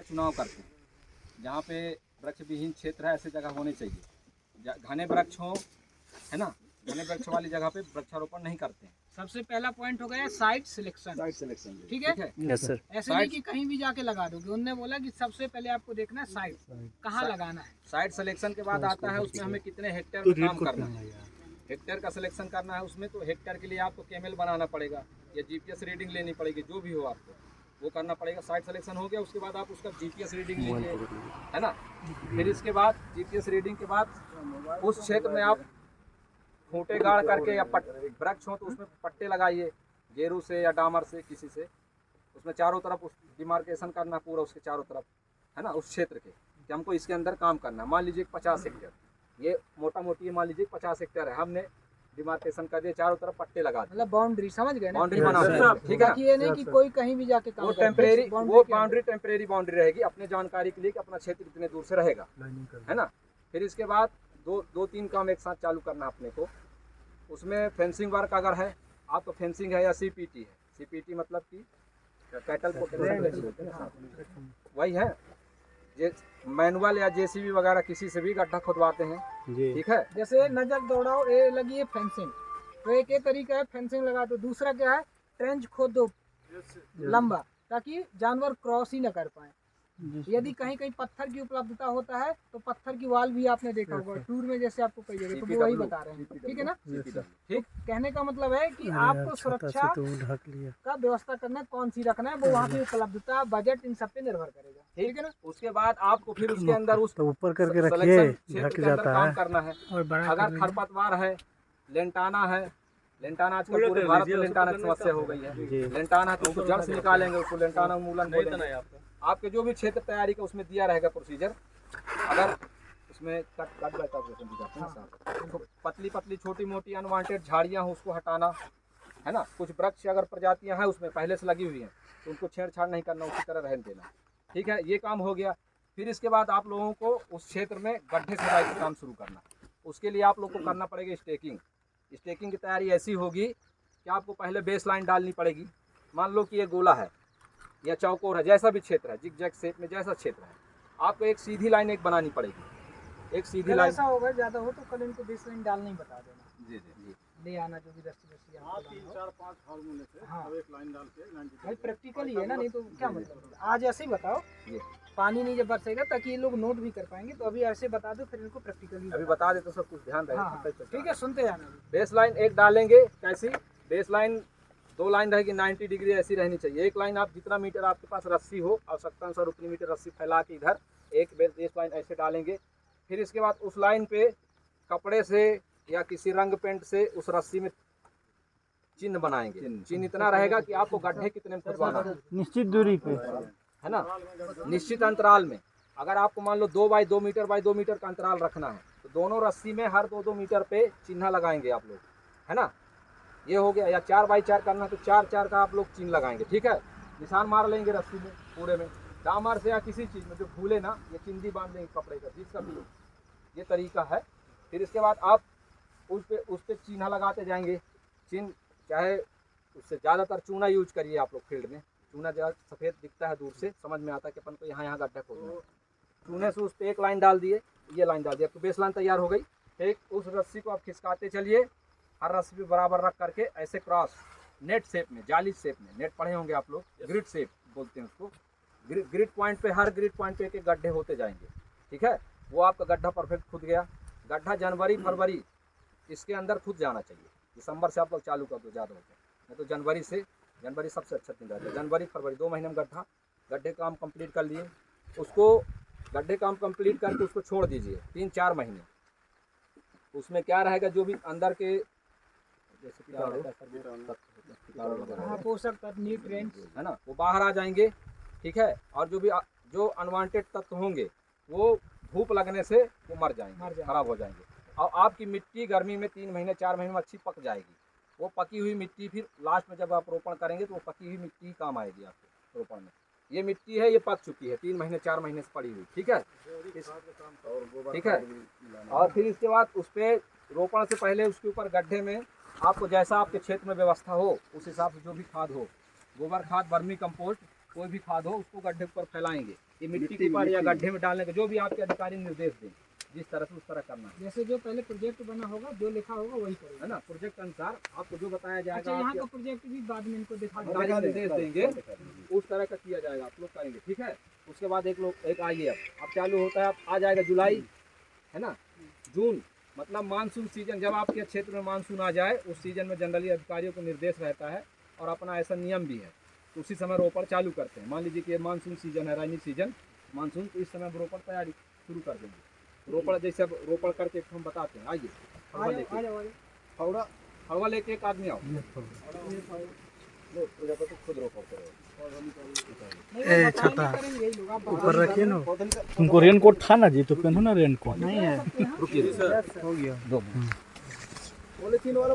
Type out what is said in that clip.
का चुनाव करते हैं। जहाँ पे वृक्ष विहीन क्षेत्र है ऐसी जगह होनी चाहिए। घने वृक्ष हो, है ना, घने वृक्ष वाली जगह पे वृक्षारोपण नहीं करते हैं। सबसे पहला पॉइंट हो गया साइट सिलेक्शन। साइट सिलेक्शन, ठीक है, यस सर। ऐसे नहीं कि कहीं भी जाके लगा दोगे। उन्होंने बोला कि सबसे पहले आपको देखना है साइट कहाँ लगाना है। साइट सिलेक्शन के बाद आता है उसमें हमें कितने हेक्टेयर में काम करना है। हेक्टेयर का सिलेक्शन करना है उसमें, तो हेक्टेयर के लिए आपको केएमएल बनाना पड़ेगा या जीपीएस रीडिंग लेनी पड़ेगी, जो भी हो आपको वो करना पड़ेगा। साइट सिलेक्शन हो गया, उसके बाद आप उसका जीपीएस रीडिंग लीजिए, है ना। फिर इसके बाद जीपीएस रीडिंग के बाद उस क्षेत्र में आप खूंटे गाड़ करके या वृक्ष हो तो उसमें पट्टे लगाइए, गेरू से या डामर से किसी से, उसमें चारों तरफ उस डिमार्केशन करना पूरा उसके चारों तरफ, है ना, उस क्षेत्र के कि हमको इसके अंदर काम करना है। मान लीजिए 50 हेक्टेयर, ये मोटा मोटी मान लीजिए 50 हेक्टेयर है, हमने डिमार्केशन कर दिया, चारों तरफ पट्टे लगा दिए, मतलब बाउंड्री, समझ गए ना, बाउंड्री बना दी, ठीक है। ये नहीं कि कोई कहीं भी जाके काम वो करे। टेम्परेरी, वो बाउंड्री टेम्परेरी बाउंड्री रहेगी अपने जानकारी के लिए कि अपना क्षेत्र इतने दूर से रहेगा, है ना। फिर इसके बाद दो तीन काम एक साथ चालू करना अपने को। उसमें फेंसिंग वर्क अगर है आप तो फेंसिंग है या सीपीटी है। सीपीटी मतलब कि कैटल प्रोटेक्शन, वही है। ये मैनुअल या जेसीबी वगैरह किसी से भी गड्ढा खुदवाते हैं, ठीक है। जैसे नजर दौड़ाओ, ये लगी है फेंसिंग, तो एक ये तरीका है फेंसिंग लगा दो। दूसरा क्या है, ट्रेंच खोद दो लंबा, ताकि जानवर क्रॉस ही न कर पाए। यदि कहीं कहीं पत्थर की उपलब्धता होता है तो पत्थर की वाल भी आपने देखा होगा टूर में, जैसे आपको कही जगह, तो वो वही बता रहे हैं, ठीक है ना। ठीक, कहने का मतलब है कि आपको सुरक्षा का व्यवस्था करना है, कौन सी रखना है, वो वहाँ की उपलब्धता, बजट, इन सब पे निर्भर करेगा, ठीक है ना। उसके बाद आपको फिर उसके अंदर उस ऊपर करके रखिए, ढक जाता काम है। करना है। अगर खरपतवार है, लेंटाना है, लेंटाना आजकल पूरे भारत में लेंटाना की समस्या हो गई है। लेंटाना तो उसको जड़ से निकालेंगे, उसको लेंटाना मूलन बोलेंगे। आपके जो भी क्षेत्र तैयारी का उसमें दिया रहेगा प्रोसीजर, अगर उसमें तो पतली पतली छोटी मोटी अनवांटेड झाड़ियाँ हो उसको हटाना, है ना। कुछ वृक्ष अगर प्रजातियाँ हैं उसमें पहले से लगी हुई हैं तो उनको छेड़छाड़ नहीं करना, उसी तरह रहने देना, ठीक है। ये काम हो गया। फिर इसके बाद आप लोगों को उस क्षेत्र में गड्ढे खुदाई का काम शुरू करना। उसके लिए आप लोग को करना पड़ेगा स्टेकिंग। स्टेकिंग की तैयारी ऐसी होगी कि आपको पहले बेस लाइन डालनी पड़ेगी। मान लो कि ये गोला है या चौकोर है, जैसा भी क्षेत्र है, जिग जैग शेप में जैसा क्षेत्र है, आपको एक सीधी लाइन एक बनानी पड़ेगी। एक सीधी लाइन, ऐसा होगा ज़्यादा हो तो कल इनको बेस लाइन डालना ही बता देना। जी जी जी, ले आना जो भी रस्सी रस्सी आपको लाना हो। 4-5 फार्मूले से अब एक लाइन डाल के 90 भाई प्रैक्टिकल ही है ना, नहीं तो क्या मतलब। आज ऐसे ही बताओ, ये पानी नहीं जब बरसेगा ताकि ये लोग नोट भी कर पाएंगे, तो अभी ऐसे बता दो, फिर इनको प्रैक्टिकली अभी बता दे तो सब कुछ ध्यान हाँ हाँ, रहेगा। ठीक है, सुनते जाना। बेस लाइन एक डालेंगे, कैसी बेस लाइन, 2 लाइन रहेगी 90 डिग्री ऐसी रहनी चाहिए। एक लाइन आप जितना मीटर आपके पास रस्सी हो, आवश्यकता अनुसार उतनी मीटर रस्सी फैला के इधर एक बेस लाइन ऐसे डालेंगे। फिर इसके बाद उस लाइन पे कपड़े से या किसी रंग पेंट से उस रस्सी में चिन्ह बनाएंगे। चिन्ह इतना रहेगा कि आपको गड्ढे कितने में खुदवाना है, निश्चित दूरी पे, है ना, निश्चित अंतराल में। अगर आपको मान लो 2 बाई 2 मीटर बाई 2 मीटर का अंतराल रखना है तो दोनों रस्सी में हर 2-2 मीटर पे चिन्ह लगाएंगे आप लोग, है ना। ये हो गया। या 4 बाई 4 करना तो 4-4 का आप लोग चिन्ह लगाएंगे, ठीक है। निशान मार लेंगे रस्सी में पूरे में, डामर से या किसी चीज़ में जो भूले ना, ये चिंदी बांध लेंगे कपड़े का, जिसका भी ये तरीका है। फिर इसके बाद आप उस पे चिन्ह लगाते जाएंगे। चिन्ह चाहे उससे ज़्यादातर चूना यूज करिए आप लोग फील्ड में। चूना ज़्यादा सफ़ेद दिखता है, दूर से समझ में आता है कि अपन को यहाँ गड्ढा खोदना है। चूने से उस पर एक लाइन डाल दिए, ये लाइन डाल दिया, तो बेस लाइन तैयार हो गई। एक उस रस्सी को आप खिसकाते चलिए, हर रस्सी पे बराबर रख करके ऐसे क्रॉस नेट शेप में, जाली शेप में, नेट पढ़े होंगे आप लोग, ग्रिड शेप बोलते हैं उसको। ग्रिड पॉइंट पे, हर ग्रिड पॉइंट पे एक गड्ढे होते जाएंगे, ठीक है। वो आपका गड्ढा परफेक्ट खुद गया। गड्ढा जनवरी फरवरी इसके अंदर खुद जाना चाहिए। दिसंबर से आप लोग चालू कर दो, ज़्यादा होता है, नहीं तो जनवरी सबसे अच्छा दिन रहता है। जनवरी फरवरी 2 महीने में गड्ढे काम कंप्लीट कर लिए। उसको गड्ढे काम कंप्लीट करके उसको छोड़ दीजिए 3-4 महीने। उसमें क्या रहेगा, जो भी अंदर के जैसे पोषक तत्व, न्यूट्रिएंट्स, है ना, वो बाहर आ जाएंगे, ठीक है। और जो अनवांटेड तत्व होंगे वो धूप लगने से वो मर जाएंगे, खराब हो जाएंगे। और आपकी मिट्टी गर्मी में 3 महीने 4 महीने में अच्छी पक जाएगी। वो पकी हुई मिट्टी फिर लास्ट में जब आप रोपण करेंगे तो वो पकी हुई मिट्टी ही काम आएगी आपके रोपण में। ये मिट्टी है, ये पक चुकी है, 3 महीने 4 महीने से पड़ी हुई, ठीक है, ठीक है। और फिर इसके बाद उस पर रोपण से पहले उसके ऊपर गड्ढे में आपको जैसा आपके क्षेत्र में व्यवस्था हो उस हिसाब से जो भी खाद हो, गोबर खाद, वर्मी कंपोस्ट, कोई भी खाद हो, उसको गड्ढे पर फैलाएंगे। कि मिट्टी के ऊपर या गड्ढे में डालने का, जो भी आपके अधिकारी निर्देश दें जिस तरह से उस तरह करना है, जैसे जो पहले प्रोजेक्ट बना होगा, जो लिखा होगा वही करेगा। है ना। प्रोजेक्ट अनुसार आपको जो बताया अच्छा, जाएगा, यहाँ आपके का प्रोजेक्ट भी बाद में इनको दिखा अधिकारी निर्देश देंगे, उस तरह का किया जाएगा, आप लोग करेंगे, ठीक है। उसके बाद एक आइए अब चालू होता है, अब आ जाएगा जुलाई, है ना, जून, मतलब मानसून सीजन। जब आपके क्षेत्र में मानसून आ जाए, उस सीजन में जनरली अधिकारियों को निर्देश रहता है और अपना ऐसा नियम भी है, तो उसी समय रोपण चालू करते हैं। मान लीजिए कि मानसून सीजन है, रानी सीजन मानसून, तो इस समय रोपण तैयारी शुरू कर देंगे। रोपण जैसे अब रोपण करके हम बताते हैं, आइए फड़वा लेके एक आदमी आओ, लो, तो खुद रोपण करो। ए छाता करेंगे यही लोग, आप ऊपर रखिए ना। तुमको रेन कोट था ना जी, तो पहनो ना रेन कोट। नहीं है, रुकिए, हो गया। पॉलीथीन वाला